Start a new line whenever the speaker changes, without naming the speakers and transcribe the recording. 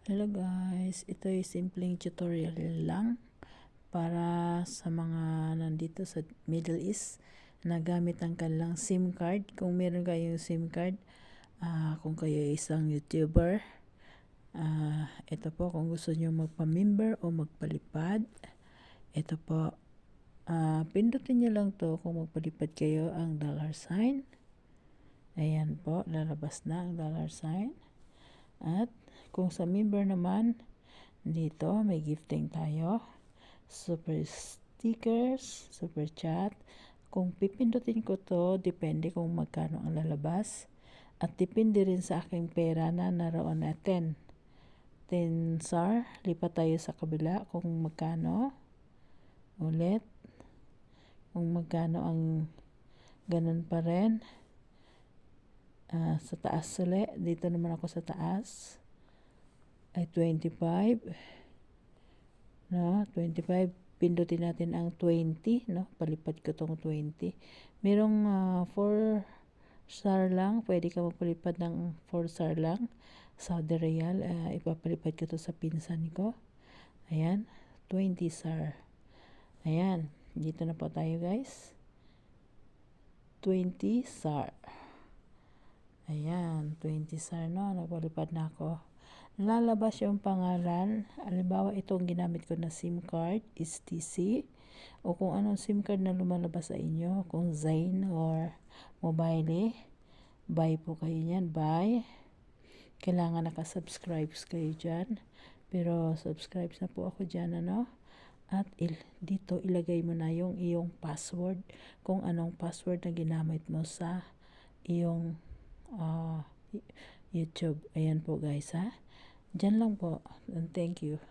Hello guys, ito ay simpleng tutorial lang para sa mga nandito sa Middle East na gamit ang kanilang SIM card. Kung meron kayong SIM card, kung kayo ay isang YouTuber, ito po kung gusto nyo magpa-member o magpalipad, ito po, pindutin nyo lang to kung magpalipad kayo ang $sign. Ayan po, lalabas na ang $sign. At kung sa member naman, dito may gifting tayo, super stickers, super chat. Kung pipindutin ko to, depende kung magkano ang lalabas. At depende rin sa aking pera na naroon natin. 10 SAR, lipat tayo sa kabila kung magkano. Ulit. Kung magkano ang ganun pa rin. Sa taas ulit. Dito naman ako sa taas. Ay 25. No, 25. Pindutin natin ang 20. No? Palipad ko tong 20. Merong 4 star lang. Pwede ka magpalipad ng 4 star lang. Saudi Riyal. Ipapalipad ko to sa pinsan ko. Ayan. 20 star. Ayan. Dito na po tayo guys. 20 star. Ayan. 20 star no. Nagpalipad na ako. Lalabas yung pangalan. Halimbawa, itong ginamit ko na SIM card is TC. O kung anong SIM card na lumalabas sa inyo. Kung Zain or Mobile. Buy po kayo yan. Buy. Kailangan nakasubscribe kayo dyan. Pero subscribe na po ako dyan. Ano? At dito ilagay mo na yung iyong password. Kung anong password na ginamit mo sa iyong YouTube. Ayan po guys ha. Diyan lang po. And thank you.